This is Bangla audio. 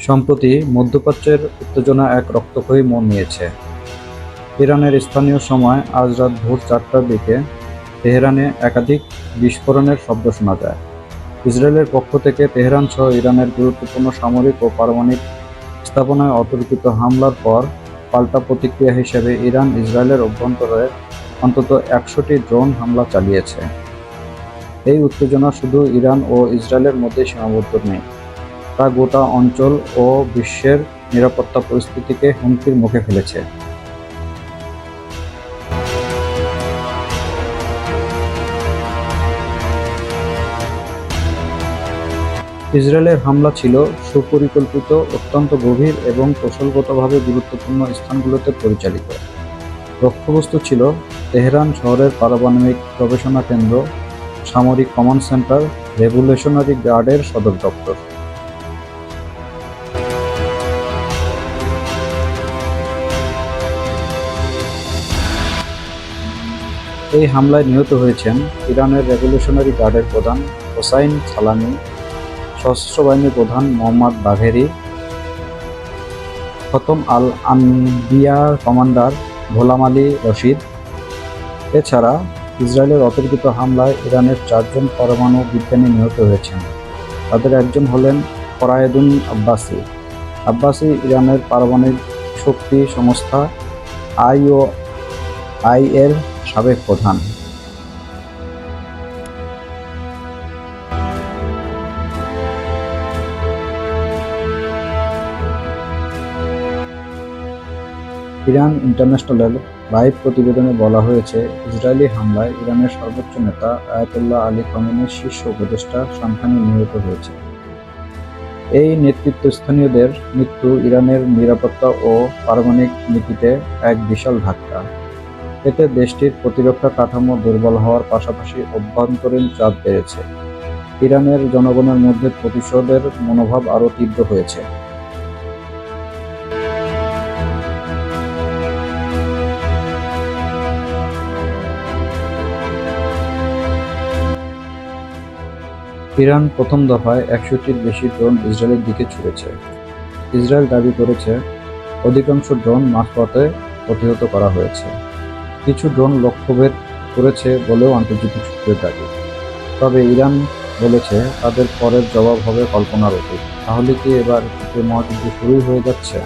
সম্প্রতি মধ্যপ্রাচ্যের উত্তেজনা এক রক্তক্ষয়ী মোড় নিয়েছে। ইরানের স্থানীয় সময় আজ রাত ভোর 4টার দিকে তেহরানে একাধিক বিস্ফোরণের শব্দ শোনা যায়। ইসরায়েলের পক্ষ থেকে তেহরান সহ ইরানের গুরুত্বপূর্ণ সামরিক ও পারমাণবিক স্থাপনায় অতর্কিত হামলার পর পাল্টা প্রতিক্রিয়া হিসেবে ইরান ইসরায়েলের অভ্যন্তরে অন্তত 100টি ড্রোন হামলা চালিয়েছে। এই উত্তেজনা শুধু ইরান ও ইসরায়েলের মধ্যে সীমাবদ্ধ নেই, তা গোটা অঞ্চল ও বিশ্বের নিরাপত্তা পরিস্থিতিকে হুমকির মুখে ফেলেছে। ইসরায়েলের হামলা ছিল সুপরিকল্পিত, অত্যন্ত গভীর এবং কৌশলগতভাবে গুরুত্বপূর্ণ স্থানগুলোতে পরিচালিত। লক্ষ্যবস্তু ছিল তেহরান শহরের পারমাণবিক গবেষণা কেন্দ্র, সামরিক কমান্ড সেন্টার, রেভলিউশনারি গার্ডের সদর দপ্তর। এই হামলায় নিহত হয়েছেন ইরানের রেভলিউশনারি গার্ডের প্রধান হোসাইন সালামি, সশস্ত্র বাহিনীর প্রধান মোহাম্মদ বাঘেরি, খতম আল আনবিয়ার কমান্ডার গোলাম আলী রশিদ। এছাড়া ইসরায়েলের অতর্কিত হামলায় ইরানের 4জন পরমাণু বিজ্ঞানী নিহত হয়েছেন। তাদের একজন হলেন ফরায়েদুন আব্বাসি। আব্বাসি ইরানের পারমাণবিক শক্তি সংস্থা আইওআই এর সাবেক প্রধান। ইরান ইন্টারন্যাশনালের লাইভ প্রতিবেদনে বলা হয়েছে, ইসরায়েলি হামলায় ইরানের সর্বোচ্চ নেতা আয়াতুল্লাহ আলী খমেনির শীর্ষ উপদেষ্টা সামখানি নিহত হয়েছে। এই নেতৃত্বস্থানীয়দের মৃত্যু ইরানের নিরাপত্তা ও পারমাণবিক নীতিতে এক বিশাল ধাক্কা। এতে দেশটির প্রতিরক্ষা কাঠামো দুর্বল হওয়ার পাশাপাশি অভ্যন্তরীণ চাপ বেড়েছে। ইরানের জনগণের মধ্যে প্রতিশোধের মনোভাব আরও তীব্র হয়েছে। ইরান প্রথম দফায় 100টির বেশি ড্রোন ইসরায়েলের দিকে ছুড়েছে। ইসরায়েল দাবি করেছে, অধিকাংশ ড্রোন মাঝপথে প্রতিহত করা হয়েছে। কিছু ড্রোন লক্ষ্যভেদ করেছে বলেও আন্তর্জাতিক সূত্রের দাবি। তবে ইরান বলেছে, তাদের পরের জবাব হবে কল্পনার অতীত। তাহলে কি এবার তৃতীয় মহাযুদ্ধ শুরুই হয়ে যাচ্ছে?